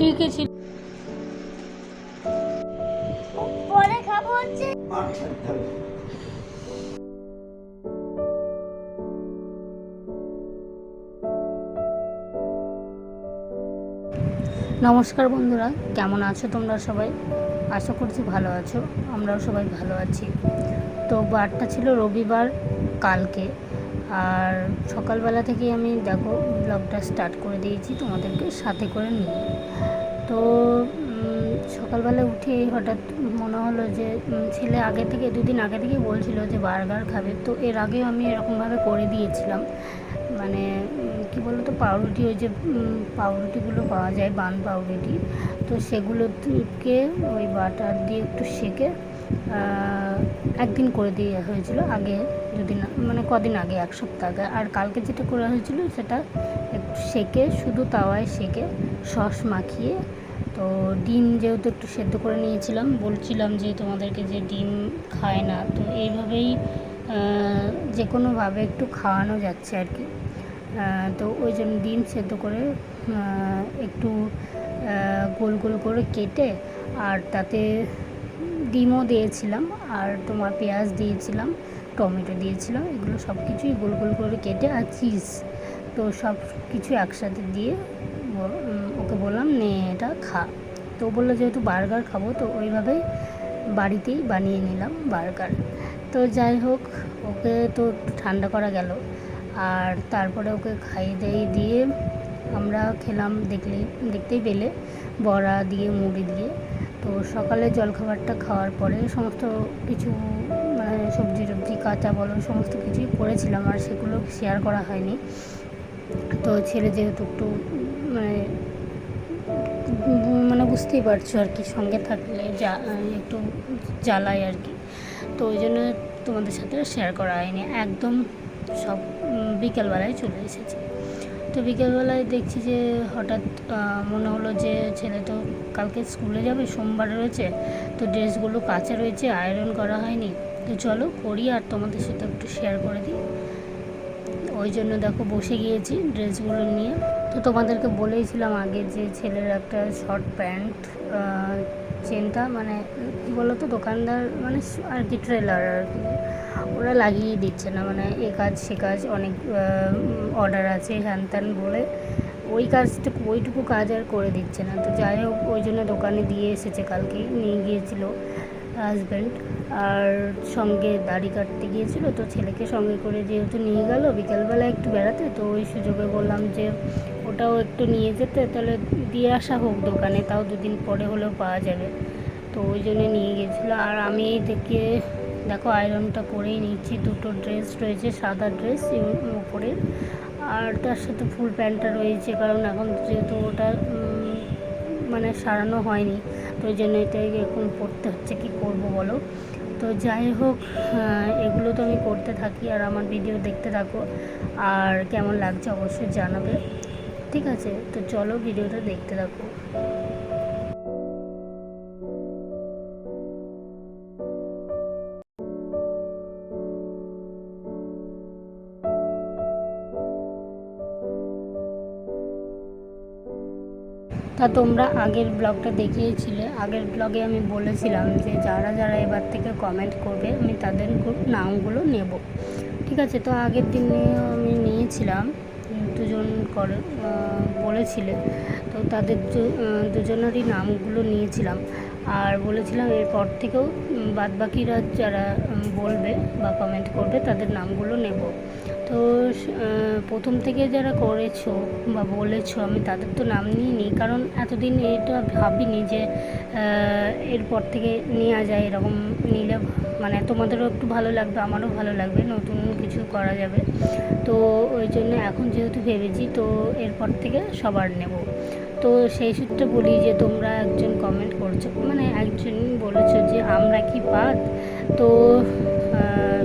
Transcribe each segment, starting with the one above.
লিখেছিল পরে খাবো হচ্ছে। নমস্কার বন্ধুরা, কেমন আছো তোমরা সবাই? আশা করছি ভালো আছো, আমরাও সবাই ভালো আছি। তো বারটা ছিল রবিবার কালকে, আর সকালবেলা থেকেই আমি দেখো ব্লগটা স্টার্ট করে দিয়েছি তোমাদেরকে সাথে করে নিয়ে। তো সকালবেলা উঠে হঠাৎ মনে হলো যে ছেলে আগে থেকে দুদিন আগে থেকেই বলছিল যে বার্গার খাবে। তো এর আগেও আমি এরকমভাবে করে দিয়েছিলাম, মানে কী বলো তো, পাউরুটি, ওই যে পাউরুটিগুলো পাওয়া যায় বান পাউরুটি, তো সেগুলোকে ওই বাটার দিয়ে একটু সেকে একদিন করে দিয়ে হয়েছিল আগে, দুদিন মানে কদিন আগে, এক সপ্তাহ আগে। আর কালকে যেটা করা হয়েছিল সেটা একটু সেকে, শুধু তাওয়ায় সেকে সস মাখিয়ে, তো ডিম যেহেতু একটু সেদ্ধ করে নিয়েছিলাম, বলছিলাম যে তোমাদেরকে যে ডিম খায় না, তো এইভাবেই যে কোনোভাবে একটু খাওয়ানো যাচ্ছে আর কি। তো ওই জন্য ডিম সেদ্ধ করে একটু গোল গোল করে কেটে, আর তাতে ডিমও দিয়েছিলাম, আর তোমার পেঁয়াজ দিয়েছিলাম, টমেটো দিয়েছিলাম, এগুলো সব কিছুই গোল গোল করে কেটে, আর চিজ, তো সব কিছু একসাথে দিয়ে ওকে বললাম নে এটা খা। তো বললো যেহেতু বার্গার খাবো, তো ওইভাবেই বাড়িতেই বানিয়ে নিলাম বার্গার। তো যাই হোক, ওকে তো একটু ঠান্ডা করা গেল, আর তারপরে ওকে খাইয়ে দাইয়ে দিয়ে আমরা খেলাম, দেখতেই পেলে বড়া দিয়ে মুড়ি দিয়ে। তো সকালে জলখাবারটা খাওয়ার পরে সমস্ত কিছু মানে সবজি টবজি কাঁচা বলো সমস্ত কিছুই করেছিলাম, আর সেগুলো শেয়ার করা হয়নি। তো ছেলে যেহেতু একটু মানে বুঝতেই পারছো আর কি, সঙ্গে থাকলে একটু জ্বালায় আর কি, তো ওই জন্য তোমাদের সাথে শেয়ার করা হয়নি, একদম সব বিকেলবেলায় চলে এসেছি। তো বিকেলবেলায় দেখছি যে হঠাৎ মনে হলো যে ছেলে তো কালকে স্কুলে যাবে, সোমবার রয়েছে, তো ড্রেসগুলো কাচা রয়েছে, আয়রন করা হয়নি, তো চলো করি আর তোমাদের সাথে একটু শেয়ার করে দিই। ওই জন্য দেখো বসে গিয়েছি ড্রেসগুলো নিয়ে। তো তোমাদেরকে বলেইছিলাম আগে যে ছেলের একটা শর্ট প্যান্ট চেনটা মানে কী বলো তো, দোকানদার মানে আর কি ট্রেলার আর কি, ওরা লাগিয়ে দিচ্ছে না, মানে এ কাজ সে কাজ অনেক অর্ডার আছে হ্যান ত্যান বলে ওই কাজটা ওইটুকু কাজ আর করে দিচ্ছে না। তো যাই হোক, ওই জন্য দোকানে দিয়ে এসেছে, কালকেই নিয়ে গিয়েছিল হাজব্যান্ড, আর সঙ্গে দাড়ি কাটতে গিয়েছিল, তো ছেলেকে সঙ্গে করে যেহেতু নিয়ে গেল বিকেলবেলা একটু বেড়াতে, তো ওই সুযোগে বললাম যে ওটাও একটু নিয়ে যেতে, তাহলে দিয়ে আসা হোক দোকানে, তাও দুদিন পরে হলেও পাওয়া যাবে। তো ওই জন্য নিয়ে গেছিলো। আর আমি দেখো আয়রনটা করেই নিচ্ছি, দুটো ড্রেস রয়েছে, সাদা ড্রেস উপরে, আর তার সাথে ফুল প্যান্টটা রয়েছে, কারণ এখন যেহেতু ওটা মানে সারানো হয়নি, তো ওই জন্য এটাই এখন পড়তে হচ্ছে, কি করব বলো। তো যাই হোক, এগুলো তো আমি করতে থাকি, আর আমার ভিডিও দেখতে থাকো, আর কেমন লাগছে অবশ্যই জানাবে, ঠিক আছে? তো চলো ভিডিওটা দেখতে থাকো। তা তোমরা আগের ব্লগটা দেখিয়েছিলে, আগের ব্লগে আমি বলেছিলাম যে যারা যারা এবার থেকে কমেন্ট করবে আমি তাদের নামগুলো নেব, ঠিক আছে? তো আগের দিনে আমি নিয়েছিলাম, দুজন করে বলেছিলে, তো তাদের দুজনেরই নামগুলো নিয়েছিলাম, আর বলেছিলাম এরপর থেকেও বাদবাকিরা যারা বলবে বা কমেন্ট করবে তাদের নামগুলো নেব। তো প্রথম থেকে যারা করেছো বা বলেছো আমি তাদের তো নাম নিইনি, কারণ এতদিন এটা ভাবিনি যে এরপর থেকে নেওয়া যায়, এরকম নিলে মানে তোমাদেরও একটু ভালো লাগবে, আমারও ভালো লাগবে, নতুন কিছু করা যাবে। তো ওই জন্য এখন যেহেতু ভেবেছি, তো এরপর থেকে সবার নেব। তো সেই সূত্রে বলি যে তোমরা একজন কমেন্ট করছো, মানে একজন বলেছো যে আমরা কি পাত, তো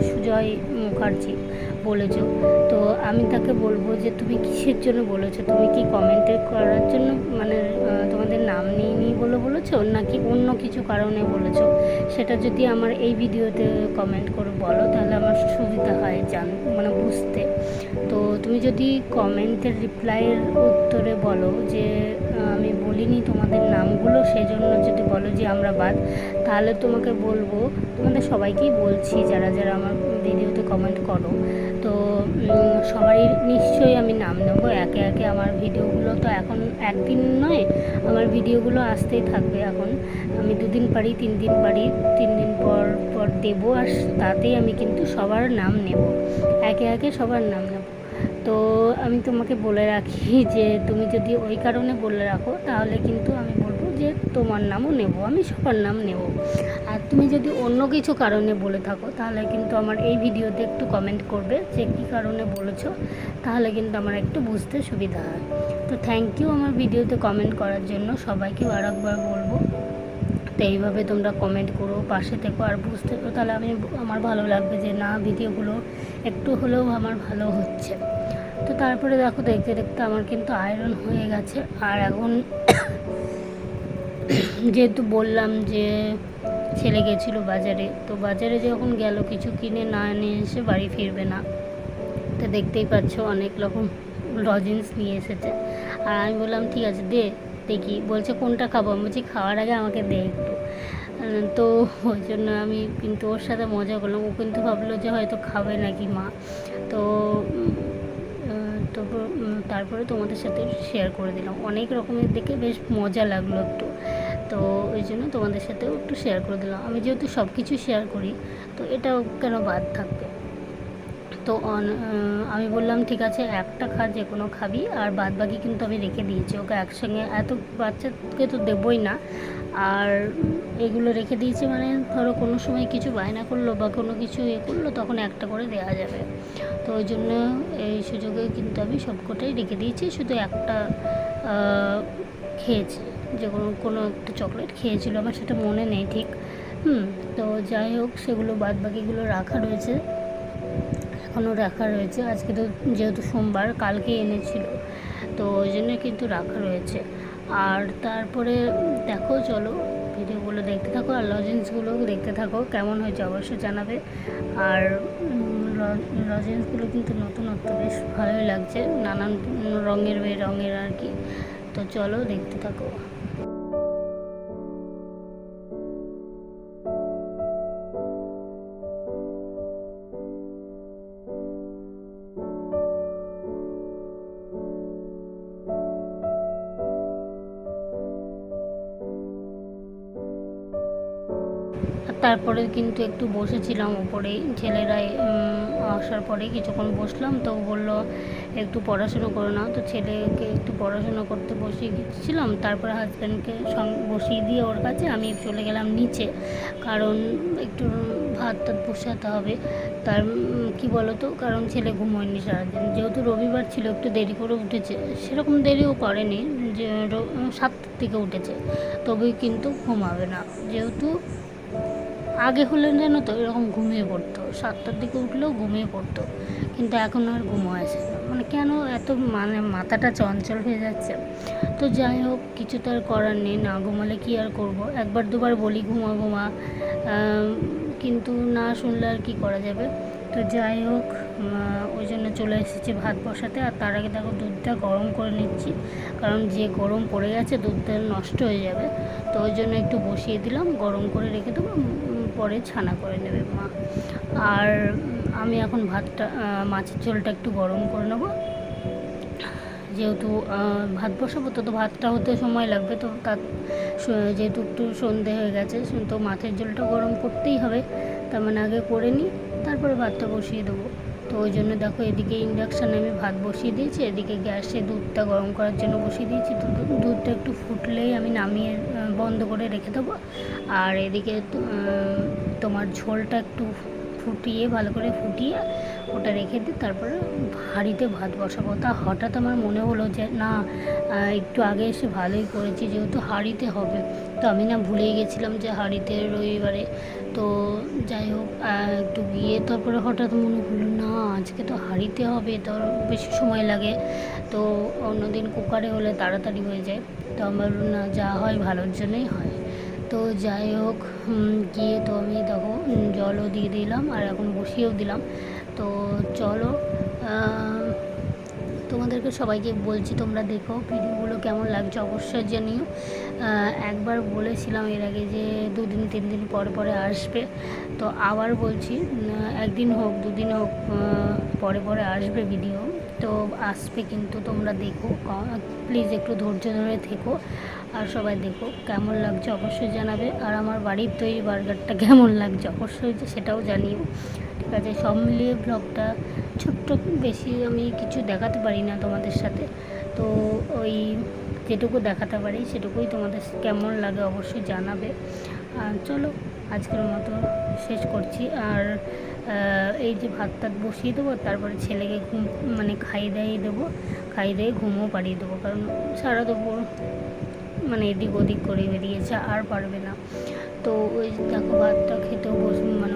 সুজয় মুখার্জি বলেছো, তো আমি তাকে বলবো যে তুমি কিসের জন্য বলেছো, তুমি কি কমেন্টে করার জন্য মানে তোমাদের নাম নিয়ে বলেছো, নাকি অন্য কিছু কারণে বলেছো, সেটা যদি আমার এই ভিডিওতে কমেন্ট করে বলো তাহলে আমার সুবিধা হয় মানে বুঝতে। তো তুমি যদি কমেন্টের রিপ্লাইয়ের উত্তরে বলো যে আমি বলি বলিনি তোমাদের নামগুলো, সেজন্য যদি বলো যে আমরা বাদ, তাহলে তোমাকে বলবো, তোমাদের সবাইকেই বলছি যারা যারা আমার ভিডিওতে কমেন্ট করো, তো সবাই নিশ্চয়ই আমি নাম নেবো একে একে। আমার ভিডিওগুলো তো এখন একদিন নয়, আমার ভিডিওগুলো আসতেই থাকবে। এখন আমি 2 দিন পারি, 3 দিন পারি, 3 দিন পর পর দেবো, আর তাতেই আমি কিন্তু সবার নাম নেব, একে একে সবার নাম নেব। তো আমি তোমাকে বলে রাখি যে তুমি যদি ওই কারণে বলে রাখো, তাহলে কিন্তু আমি বলবো যে তোমার নামও নেব, আমি সবার নাম নেব। আর তুমি যদি অন্য কিছু কারণে বলে থাকো, তাহলে কিন্তু আমার এই ভিডিওতে একটু কমেন্ট করবে যে কী কারণে বলেছো, তাহলে কিন্তু আমার একটু বুঝতে সুবিধা হয়। তো থ্যাংক ইউ আমার ভিডিওতে কমেন্ট করার জন্য, সবাইকেও আর একবার বলবো। তো এইভাবে তোমরা কমেন্ট করো, পাশে থেকো, আর বুঝতে পারো, তাহলে আমার ভালো লাগবে যে না, ভিডিওগুলো একটু হলেও আমার ভালো হচ্ছে। তো তারপরে দেখো, দেখতে দেখতে আমার কিন্তু আয়রন হয়ে গেছে। আর এখন যেহেতু বললাম যে ছেলে গেছিলো বাজারে, তো বাজারে যখন গেল কিছু কিনে না নিয়ে এসে বাড়ি ফিরবে না, তো দেখতেই পাচ্ছ অনেক রকম লজেন্স নিয়ে এসেছে। আর আমি বললাম ঠিক আছে দে দেখি, বলছে কোনটা খাবো, আমি বলছি খাওয়ার আগে আমাকে দে একটু। তো ওই জন্য আমি কিন্তু ওর সাথে মজা করলাম, ও কিন্তু ভাবলো যে হয়তো খাবে নাকি মা। তো তারপরে তোমাদের সাথে শেয়ার করে দিলাম, অনেক রকমের দেখে বেশ মজা লাগলো একটু, তো ওই জন্য তোমাদের সাথেও একটু শেয়ার করে দিলাম। আমি যেহেতু সব কিছু শেয়ার করি, তো এটাও কেন বাদ থাকবে। তো আমি বললাম ঠিক আছে একটা খা, যে কোনো খাবি, আর বাদ বাকি কিন্তু আমি রেখে দিয়েছি ওকে একসঙ্গে, এত বাচ্চাকে তো দেবই না। আর এগুলো রেখে দিয়েছি মানে ধরো কোনো সময় কিছু বায়না করলো বা কোনো কিছু করলো, তখন একটা করে দেওয়া যাবে। তো ওই জন্য এই সুযোগে কিন্তু আমি সবকটাই রেখে দিয়েছি, শুধু একটা খেয়েছি, যে কোনো একটা চকলেট খেয়েছিল, আমার সেটা মনে নেই ঠিক। তো যাই হোক, সেগুলো বাদ বাকিগুলো রাখা রয়েছে, এখনও রাখা রয়েছে। আজকে তো যেহেতু সোমবার, কালকে এনেছিল, তো ওই জন্য কিন্তু রাখা রয়েছে। আর তারপরে দেখো, চলো ভিডিওগুলো দেখতে থাকো, আর লজেন্সগুলো দেখতে থাকো, কেমন হয়েছে অবশ্যই জানাবে। আর লজেন্সগুলো কিন্তু নতুনত্ব, বেশ ভালোই লাগছে, নানান রঙের আর কি। তো চলো দেখতে থাকো। আর তারপরে কিন্তু একটু বসেছিলাম ওপরেই, ছেলেরা আসার পরে কিছুক্ষণ বসলাম, তো বললো একটু পড়াশুনো করে নাও, তো ছেলেকে একটু পড়াশুনো করতে বসিয়ে গেছিলাম। তারপরে হাজব্যান্ডকে বসিয়ে দিয়ে ওর কাছে আমি চলে গেলাম নিচে, কারণ একটু ভাত টাত বসাতে হবে। তার কি বলো তো, কারণ ছেলে ঘুমোয়নি সারাদিন, যেহেতু রবিবার ছিল একটু দেরি করে উঠেছে, সেরকম দেরিও করেনি, যে 7টার দিকে উঠেছে, তবেই কিন্তু ঘুমাবে না। যেহেতু আগে হলে জানো তো এরকম ঘুমিয়ে পড়তো, 7টার দিকে উঠলেও ঘুমিয়ে পড়তো, কিন্তু এখন আর ঘুমো আসে না, মানে কেন এত মাথাটা চঞ্চল হয়ে যাচ্ছে। তো যাই হোক, কিছু তো আর করার নেই, না ঘুমালে কি আর করব, একবার দুবার বলি ঘুমা, কিন্তু না শুনলে আর কি করা যাবে। তো যাই হোক, ওই জন্য চলে এসেছি ভাত বসাতে। আর তার আগে দেখো দুধটা গরম করে নিচ্ছি, কারণ যে গরম পড়ে গেছে দুধটা নষ্ট হয়ে যাবে, তো ওই জন্য একটু বসিয়ে দিলাম, গরম করে রেখে দেবো, পরে ছানা করে নেবে মা। আর আমি এখন মাছের ঝোলটা একটু গরম করে নেবো, যেহেতু ভাত বসাবো, তো ভাতটা হতে সময় লাগবে, তো যেহেতু একটু সন্ধে হয়ে গেছে, তো মাছের ঝোলটা গরম করতেই হবে, তার মানে আগে করে নিই, তারপরে ভাতটা বসিয়ে দেবো। তো ওই জন্য দেখো, এদিকে ইন্ডাকশানে আমি ভাত বসিয়ে দিয়েছি, এদিকে গ্যাসে দুধটা গরম করার জন্য বসিয়ে দিয়েছি। তো দুধটা একটু ফুটলেই আমি নামিয়ে বন্ধ করে রেখে দেবো। আর এদিকে তোমার ঝোলটা একটু ভালো করে ফুটিয়ে ওটা রেখে দিই, তারপরে হাঁড়িতে ভাত বসাবো। তা হঠাৎ আমার মনে হলো যে না, একটু আগে এসে ভালোই করেছি, যেহেতু হাঁড়িতে হবে, তো আমি না ভুলেই গেছিলাম যে হাঁড়িতে রবিবারে। তো যাই হোক, একটু গিয়ে তারপরে হঠাৎ মনে হলো না, আজকে তো হাঁড়িতে হবে, তো বেশি সময় লাগে, তো অন্যদিন কুকারে হলে তাড়াতাড়ি হয়ে যায়। তো আমার না, যা হয় ভালোর জন্যই হয়। তো যাই হোক, গিয়ে তো আমি দেখো জলও দিয়ে দিলাম, আর এখন বসিয়েও দিলাম। তো চলো, তো তোমাদেরকে সবাইকে বলছি তোমরা দেখো ভিডিওগুলো কেমন লাগছে অবশ্যই জানিও। একবার বলেছিলাম এর আগে যে 2-3 দিন পরে আসবে, তো আবার বলছি একদিন হোক 2 দিন হোক পরে আসবে ভিডিও, তো আসবে কিন্তু তোমরা দেখো প্লিজ, একটু ধৈর্য ধরে থেকো আর সবাই দেখো কেমন লাগছে অবশ্যই জানাবে। আর আমার বাড়ির তৈরি বার্গারটা কেমন লাগছে অবশ্যই সেটাও জানিও। ঠিক আছে, সব মিলিয়ে ব্লগটা ছোট্ট, বেশি আমি কিছু দেখাতে পারি না তোমাদের সাথে, তো ওই যেটুকু দেখাতে পারি সেটুকুই তোমাদের কেমন লাগে অবশ্যই জানাবে। আর চলো আজকের মতো শেষ করছি। আর এই যে ভাত টাত বসিয়ে দেবো, তারপরে ছেলেকে খাইয়ে দিয়ে ঘুমও পাড়িয়ে দেবো, কারণ সারা দুপুর এদিক ওদিক করে বেরিয়েছে আর পারবে না। তো ওই দেখো ভাতটা খেতেও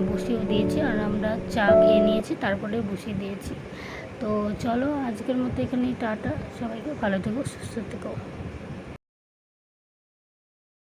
বসিয়েও দিয়েছি, আর আমরা চা খেয়ে নিয়েছি তারপরে বসিয়ে দিয়েছি। তো চলো আজকের মতো এখানেই টাটা, সবাইকে ভালো থেকো সুস্থ থেকো।